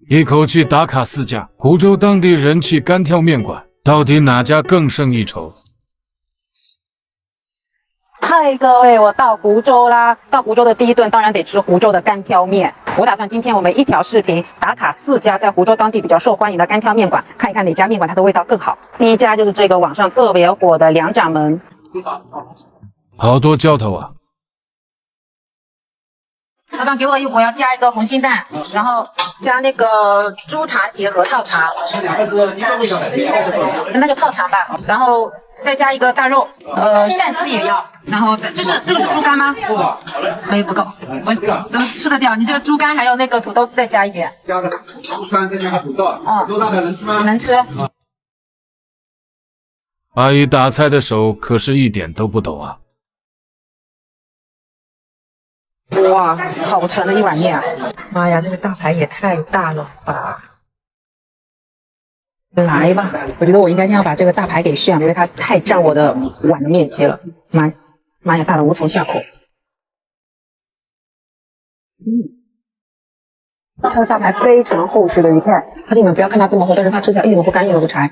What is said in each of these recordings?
一口气打卡4家，湖州当地人气干挑面馆，到底哪家更胜一筹？嗨，各位，我到湖州啦！到湖州的第一顿当然得吃湖州的干挑面。我打算今天我们一条视频打卡4家在湖州当地比较受欢迎的干挑面馆，看一看哪家面馆它的味道更好。第一家就是这个网上特别火的梁掌门，好多浇头啊！老板给我要加一个红心蛋，然后加那个猪肠结合套肠，那就套肠吧，然后再加一个大肉，鳝丝也要，然后这是猪肝吗？没不够，我怎么吃得掉？你这个猪肝还有那个土豆丝再加一点，加个猪肝再加个土豆，多大的能吃吗？能吃。阿姨打菜的手可是一点都不抖啊！哇，好沉的一碗面啊！妈呀，这个大排也太大了吧！来吧，我觉得我应该先要把这个大排给炫了，因为它太占我的碗的面积了。妈呀，大的无从下口。它的大排非常厚实的一块，而且你们不要看它这么厚，但是它吃起来一点都不干，一点都不柴。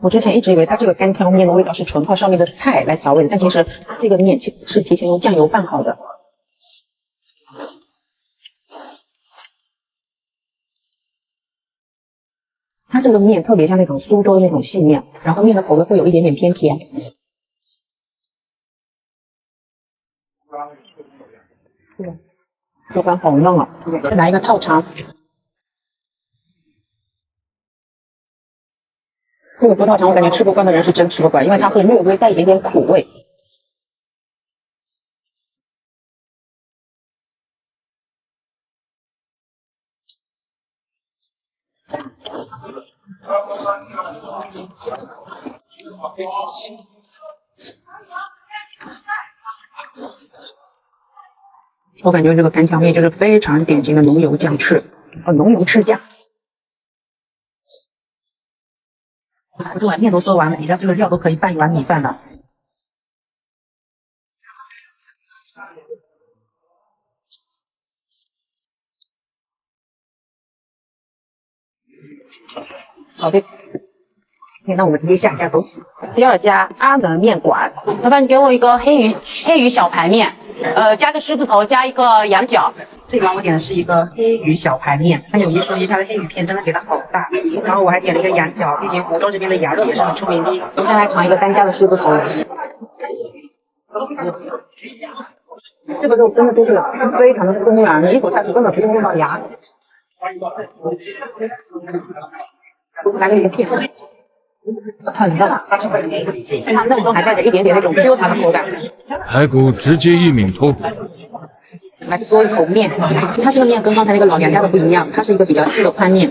我之前一直以为它这个干挑面的味道是纯靠上面的菜来调味的，但其实它这个面是提前用酱油拌好的。它这个面特别像那种苏州的那种细面，然后面的口味会有一点点偏甜。猪肝好嫩啊！再来一个套肠。这个猪套肠我感觉吃不惯的人是真吃不惯，因为它会略微带一点点苦味。我感觉这个干挑面就是非常典型的浓油酱翅，浓油赤酱。我这碗面都做完了，底下这个料都可以拌一碗米饭了。好的，那我们直接下一家走起。第二家阿门面馆，老板，你给我一个黑鱼小排面，加个狮子头，加一个羊角。这碗我点的是一个黑鱼小排面，但有一说一，它的黑鱼片真的给的好大。然后我还点了一个羊角，毕竟湖州这边的羊肉也是很出名的。我先来尝一个单加的狮子头，这个肉真的就是非常的松软，你一口下去根本不用用到牙。来个鱼片，很嫩，它嫩中还带着一点点那种 Q 弹的口感。排骨直接一抿脱骨。来嗦一口面，它这个面跟刚才那个老梁家的不一样，它是一个比较细的宽面。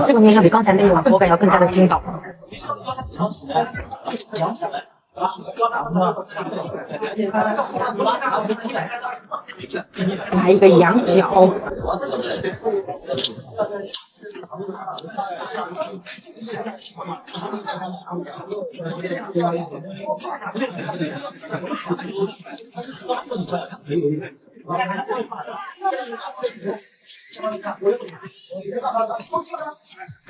这个面要比刚才那一碗口感要更加的筋道。来一个羊角，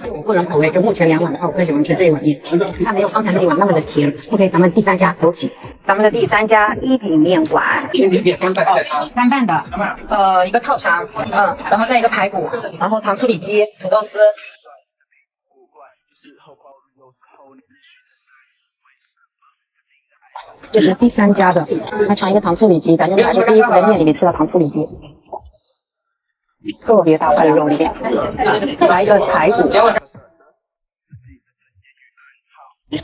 我个人口味，就目前2碗的话，我更喜欢吃这一碗面，它没有刚才那一碗那么的甜。OK， 咱们第3家走起。咱们的第3家一品面馆，干拌的，一个套肠，然后再一个排骨，然后糖醋里脊、土豆丝。这是第3家的，来尝一个糖醋里脊，咱就是还是第一次在面里面吃到糖醋里脊。特别大块的肉里面，来一个排骨，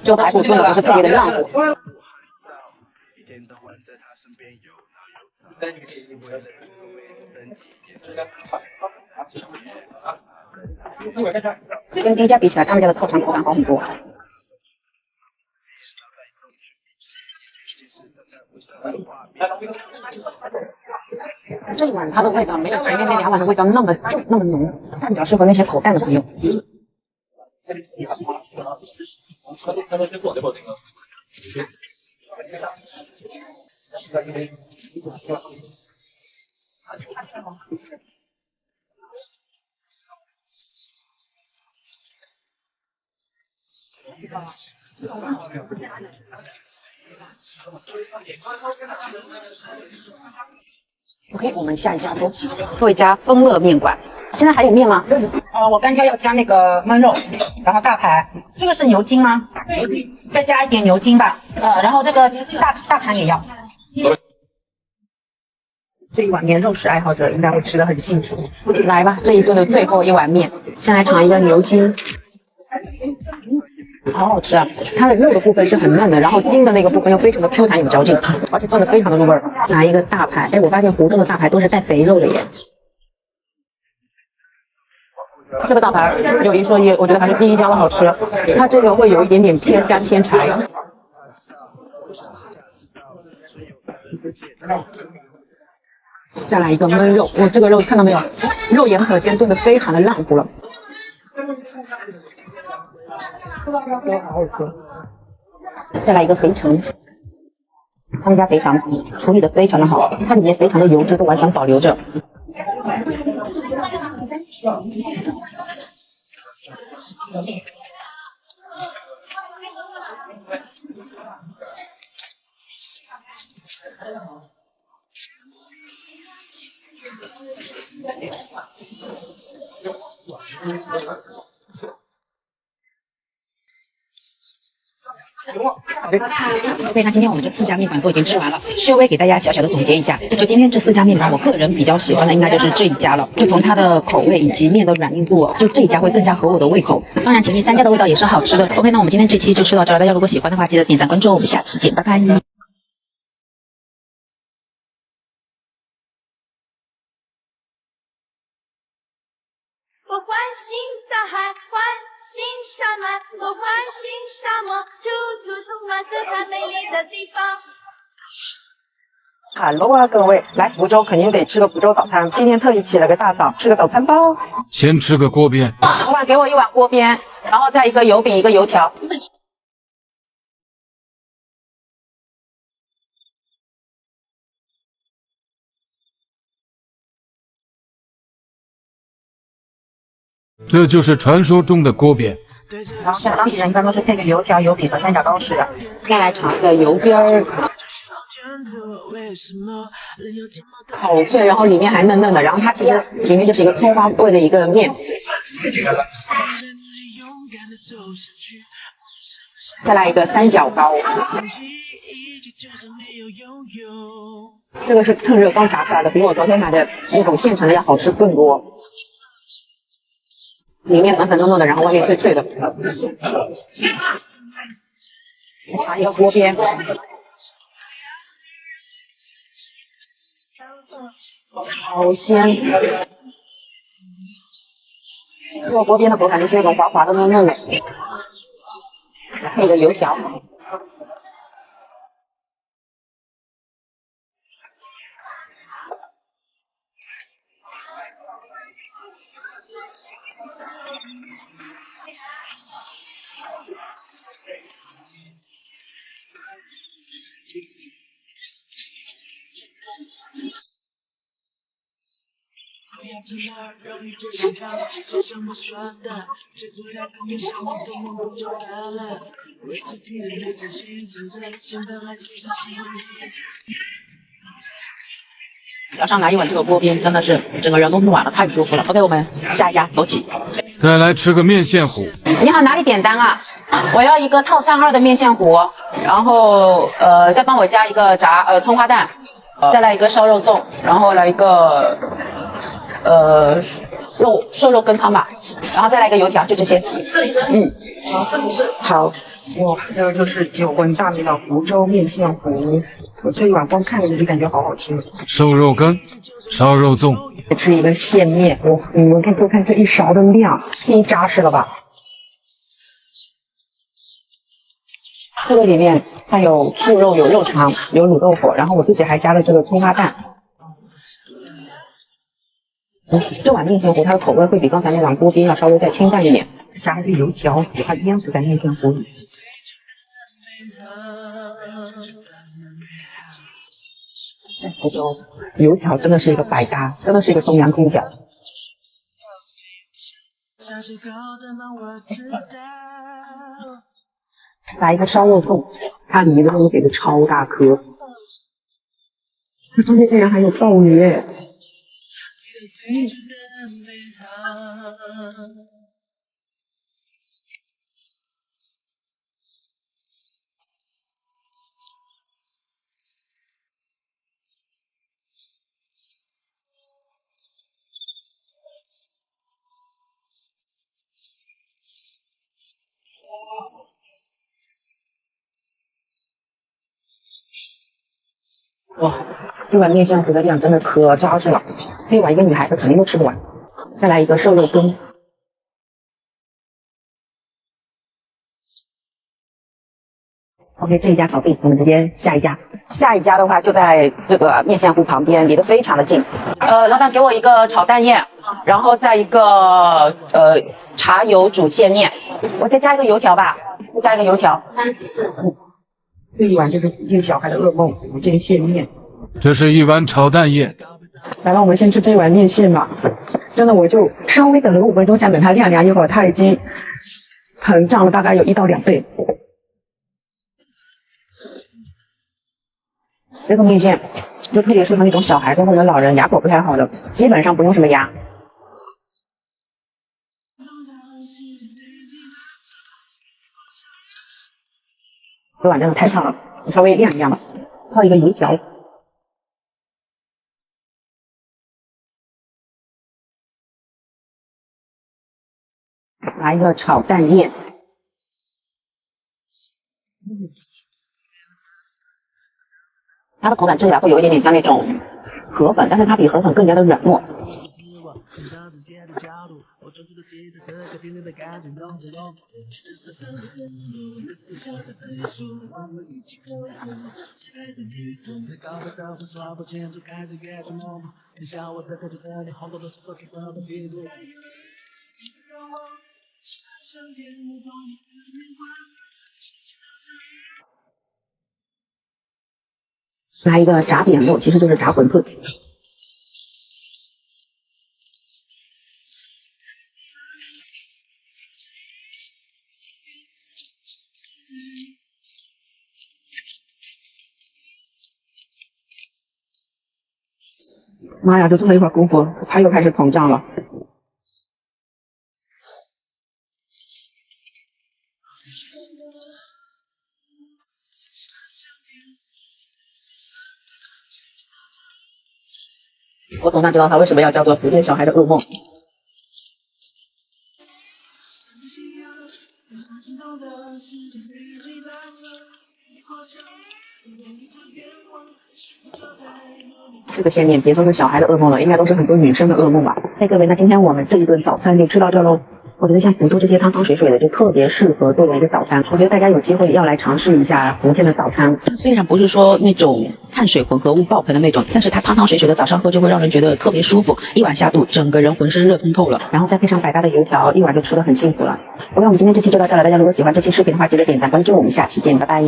这个排骨炖的不是特别的烂糊。跟第一家比起来，他们家的套肠口感好很多。这一碗它的味道没有前面那2碗的味道那么重那么浓，它比较适合那些口淡的朋友。OK， 我们下一家走起，做一家丰乐面馆。现在还有面吗？我干挑要加那个焖肉，然后大排，这个是牛筋吗？再加一点牛筋吧。然后这个大肠也要。这一碗面，肉食爱好者应该会吃得很幸福。来吧，这一顿的最后一碗面，先来尝一个牛筋。好好吃啊！它的肉的部分是很嫩的，然后筋的那个部分又非常的 Q 弹有嚼劲，而且炖的非常的入味儿。拿一个大排，哎，我发现湖州的大排都是带肥肉的耶。这个大排有一说一，我觉得还是第一家的好吃，它这个会有一点点偏干偏柴。再来一个焖肉，我这个肉看到没有？肉眼可见炖的非常的烂糊了。再来一个肥肠，他们家肥肠处理的非常的好，它里面肥肠的油脂都完全保留着。OK， 那今天我们这4家面馆都已经吃完了，稍微给大家小小的总结一下，就今天这4家面馆，我个人比较喜欢的应该就是这一家了，就从它的口味以及面的软硬度，就这一家会更加合我的胃口。当然前面3家的味道也是好吃的。OK， 那我们今天这期就吃到这了，大家如果喜欢的话，记得点赞关注，我们下期见，拜拜。我欢欣大海，欢欣山脉，我欢欣沙漠，处处充满色彩美丽的地方。Hello 啊，各位，来福州肯定得吃个福州早餐。今天特意起了个大早，吃个早餐包。先吃个锅边，老板给我1碗锅边，然后再一个油饼，一个油条。这就是传说中的锅边。然后像当地人一般都是配个油条、油饼和三角糕吃的。再来尝一个油边儿，好脆，然后里面还嫩嫩的，然后它其实里面就是一个葱花味的一个面。再来一个三角糕，这个是趁热刚炸出来的，比我昨天买的那种现成的要好吃更多。里面粉粉糯糯的，然后外面脆脆的。来尝一个锅边，好鲜。这个锅边的口感就是那种滑滑的、嫩嫩的，配一个油条。早上来一碗这个锅边，真的是整个人都暖了，太舒服了。OK， 我们下一家走起。再来吃个面线糊。你好，哪里点单啊？我要一个套餐2的面线糊，然后再帮我加一个葱花蛋，再来一个烧肉粽，然后来一个瘦肉羹汤吧，然后再来一个油条，就这些。好，44。好，哇，这个就是久闻大名的福州面线糊，我这一碗光看着就感觉好好吃。瘦肉羹、烧肉粽，吃一个线面，哇，你们看，看这一勺的量，太扎实了吧！这个里面它有醋肉、有肉肠、有卤豆腐，然后我自己还加了这个葱花蛋。这碗面线糊它的口味会比刚才那碗锅边要稍微再清淡一点，加一个油条，把它淹死在面线糊里。在福州，油条真的是一个百搭，真的是一个中央空调。来一个烧肉粽，它里面的肉给的超大颗，这中间竟然还有鲍鱼耶！哇，这碗面线糊的量真的可扎实了，这碗一个女孩子肯定都吃不完。再来一个瘦肉羹。OK， 这一家搞定，我们直接下一家。下一家的话就在这个面线糊旁边，离得非常的近。老板给我一个炒蛋燕，然后再一个茶油煮蟹面，我再加一个油条吧，再加一个油条。34。这一碗就是福建小孩的噩梦，福建蟹面。这是一碗炒蛋燕。来吧，我们先吃这一碗面线吧。真的，我就稍微等了5分钟，想等它晾凉一会儿，它已经膨胀了大概有1到2倍。这个面线就特别适合那种小孩子或者老人牙口不太好的，基本上不用什么牙。这碗真的太烫了，我稍微晾一晾吧。泡一个油条，来一个炒蛋燕。它的口感吃起来会有一点点像那种河粉，但是它比河粉更加的软糯。来一个炸扁肉，其实就是炸馄饨。妈呀，就这么一会儿功夫，它又开始膨胀了。我总算知道它为什么要叫做福建小孩的噩梦。这个蟹面别说是小孩的噩梦了，应该都是很多女生的噩梦吧。嘿，各位，那今天我们这一顿早餐就吃到这喽。我觉得像福州这些汤汤水水的，就特别适合作为一个早餐。我觉得大家有机会要来尝试一下福建的早餐。它虽然不是说那种碳水混合物爆棚的那种，但是它汤汤水水的，早上喝就会让人觉得特别舒服，一碗下肚，整个人浑身热通透了。然后再配上百搭的油条，一碗就吃得很幸福了。OK，我们今天这期就到这了。大家如果喜欢这期视频的话，记得点赞关注，我们下期见，拜拜。